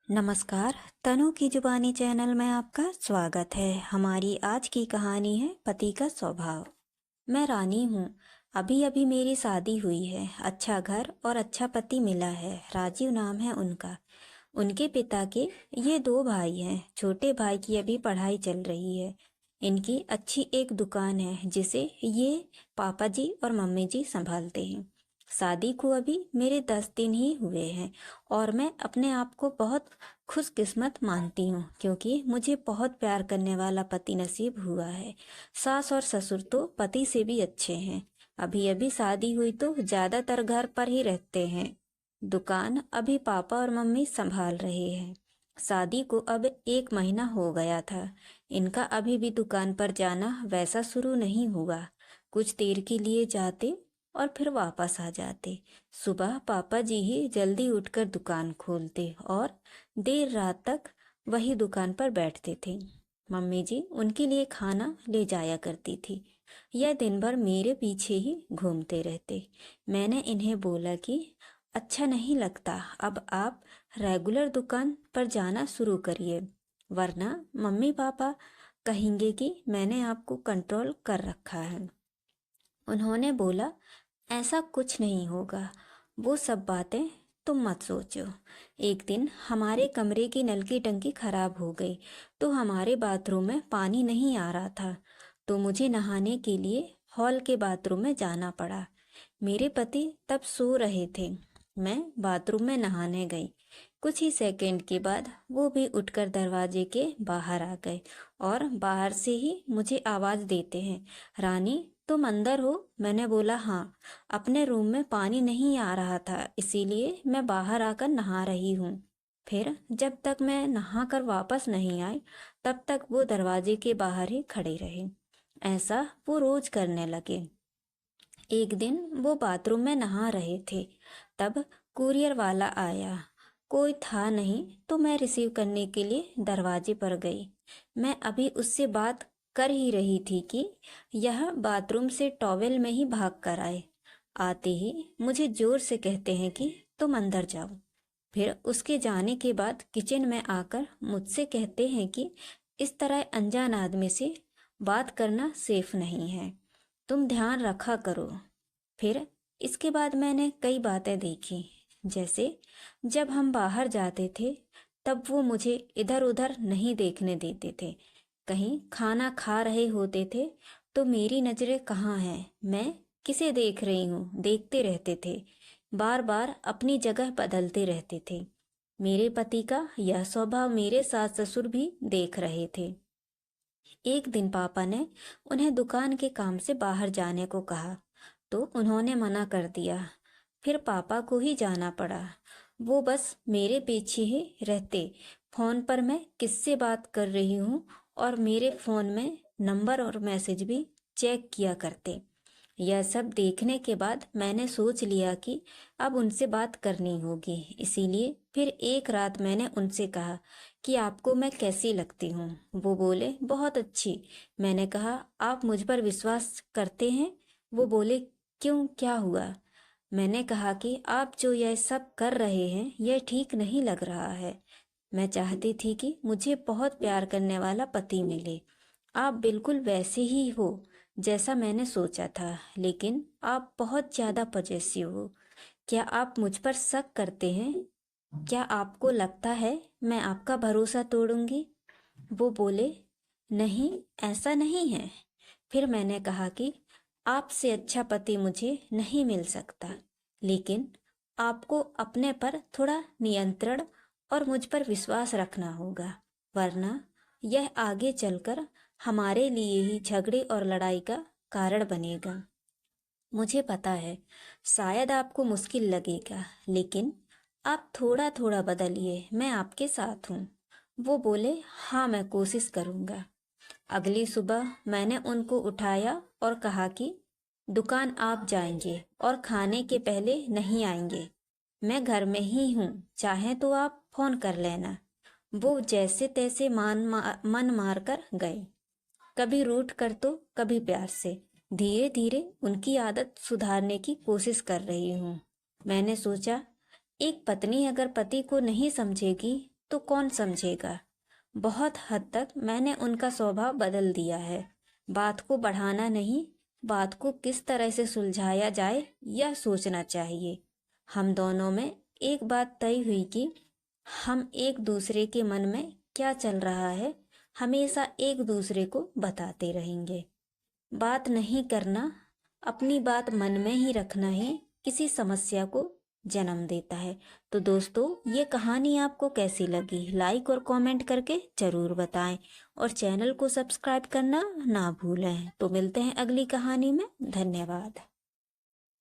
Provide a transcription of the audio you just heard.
नमस्कार। तनु की जुबानी चैनल में आपका स्वागत है। हमारी आज की कहानी है पति का स्वभाव। मैं रानी हूँ। अभी अभी मेरी शादी हुई है। अच्छा घर और अच्छा पति मिला है। राजीव नाम है उनका। उनके पिता के ये 2 भाई हैं। छोटे भाई की अभी पढ़ाई चल रही है। इनकी अच्छी एक दुकान है जिसे ये पापा जी और मम्मी जी संभालते हैं। शादी को अभी मेरे 10 दिन ही हुए हैं और मैं अपने आप को बहुत खुशकिस्मत मानती हूँ क्योंकि मुझे बहुत प्यार करने वाला पति नसीब हुआ है। सास और ससुर तो पति से भी अच्छे हैं। अभी अभी शादी हुई तो ज्यादातर घर पर ही रहते हैं। दुकान अभी पापा और मम्मी संभाल रहे हैं। शादी को अब 1 महीना हो गया था। इनका अभी भी दुकान पर जाना वैसा शुरू नहीं हुआ। कुछ देर के लिए जाते और फिर वापस आ जाते। सुबह पापा जी ही जल्दी उठकर दुकान खोलते और देर रात तक वही दुकान पर बैठते थे। मम्मी जी उनके लिए खाना ले जाया करती थी। यह दिन भर मेरे पीछे ही घूमते रहते। मैंने इन्हें बोला कि अच्छा नहीं लगता, अब आप रेगुलर दुकान पर जाना शुरू करिए, वरना मम्मी पापा कहेंगे कि मैंने आपको कंट्रोल कर रखा है। उन्होंने बोला, ऐसा कुछ नहीं होगा, वो सब बातें तुम मत सोचो। एक दिन हमारे कमरे की नल की टंकी खराब हो गई तो हमारे बाथरूम में पानी नहीं आ रहा था, तो मुझे नहाने के लिए हॉल के बाथरूम में जाना पड़ा। मेरे पति तब सो रहे थे। मैं बाथरूम में नहाने गई। कुछ ही सेकंड के बाद वो भी उठकर दरवाजे के बाहर आ गए और बाहर से ही मुझे आवाज देते हैं, रानी तुम अंदर हो? मैंने बोला हाँ। अपने रूम में पानी नहीं आ रहा था, इसीलिए मैं बाहर आकर नहा रही हूँ। फिर जब तक मैं नहा कर वापस नहीं आई तब तक वो दरवाजे के बाहर ही खड़े रहे। ऐसा वो रोज करने लगे। एक दिन वो बाथरूम में नहा रहे थे, तब कुरियर वाला आया। कोई था नहीं तो मैं रिसीव करने के लिए दरवाजे पर गई। मैं अभी उससे बात कर ही रही थी कि यह बाथरूम से टॉवेल में ही भाग कर आए। आते ही मुझे जोर से कहते हैं कि तुम अंदर जाओ। फिर उसके जाने के बाद किचन में आकर मुझसे कहते हैं कि इस तरह अनजान आदमी से बात करना सेफ नहीं है, तुम ध्यान रखा करो। फिर इसके बाद मैंने कई बातें देखी, जैसे जब हम बाहर जाते थे तब वो मुझे इधर उधर नहीं देखने देते थे। कहीं खाना खा रहे होते थे तो मेरी नजरें कहाँ हैं, मैं किसे देख रही हूँ, देखते रहते थे। बार बार अपनी जगह बदलते रहते थे। मेरे पति का यह स्वभाव मेरे सास ससुर भी देख रहे थे। एक दिन पापा ने उन्हें दुकान के काम से बाहर जाने को कहा तो उन्होंने मना कर दिया। फिर पापा को ही जाना पड़ा। वो बस मेरे पीछे ही रहते। फोन पर मैं किससे बात कर रही हूँ और मेरे फोन में नंबर और मैसेज भी चेक किया करते। यह सब देखने के बाद मैंने सोच लिया कि अब उनसे बात करनी होगी। इसीलिए फिर एक रात मैंने उनसे कहा कि आपको मैं कैसी लगती हूँ? वो बोले बहुत अच्छी। मैंने कहा आप मुझ पर विश्वास करते हैं? वो बोले क्यों, क्या हुआ? मैंने कहा कि आप जो यह सब कर रहे हैं यह ठीक नहीं लग रहा है। मैं चाहती थी कि मुझे बहुत प्यार करने वाला पति मिले। आप बिल्कुल वैसे ही हो जैसा मैंने सोचा था, लेकिन आप बहुत ज्यादा पजेसिव हो। क्या आप मुझ पर शक करते हैं? क्या आपको लगता है मैं आपका भरोसा तोड़ूंगी? वो बोले नहीं, ऐसा नहीं है। फिर मैंने कहा कि आपसे अच्छा पति मुझे नहीं मिल सकता, लेकिन आपको अपने पर थोड़ा नियंत्रण और मुझ पर विश्वास रखना होगा, वरना यह आगे चलकर हमारे लिए ही झगड़े और लड़ाई का कारण बनेगा। मुझे पता है शायद आपको मुश्किल लगेगा, लेकिन आप थोड़ा थोड़ा बदलिए, मैं आपके साथ हूँ। वो बोले हाँ, मैं कोशिश करूँगा। अगली सुबह मैंने उनको उठाया और कहा कि दुकान आप जाएंगे और खाने के पहले नहीं आएंगे। मैं घर में ही हूँ, चाहे तो आप फोन कर लेना। वो जैसे तैसे मन मार कर गए, कभी रूठ कर तो कभी प्यार से। धीरे धीरे उनकी आदत सुधारने की कोशिश कर रही हूँ। मैंने सोचा एक पत्नी अगर पति को नहीं समझेगी तो कौन समझेगा। बहुत हद तक मैंने उनका स्वभाव बदल दिया है। बात को बढ़ाना नहीं, बात को किस तरह से सुलझाया जाए यह सोचना चाहिए। हम दोनों में एक बात तय हुई कि हम एक दूसरे के मन में क्या चल रहा है हमेशा एक दूसरे को बताते रहेंगे। बात नहीं करना, अपनी बात मन में ही रखना ही किसी समस्या को जन्म देता है। तो दोस्तों, ये कहानी आपको कैसी लगी, लाइक और कमेंट करके ज़रूर बताएं और चैनल को सब्सक्राइब करना ना भूलें। तो मिलते हैं अगली कहानी में। धन्यवाद।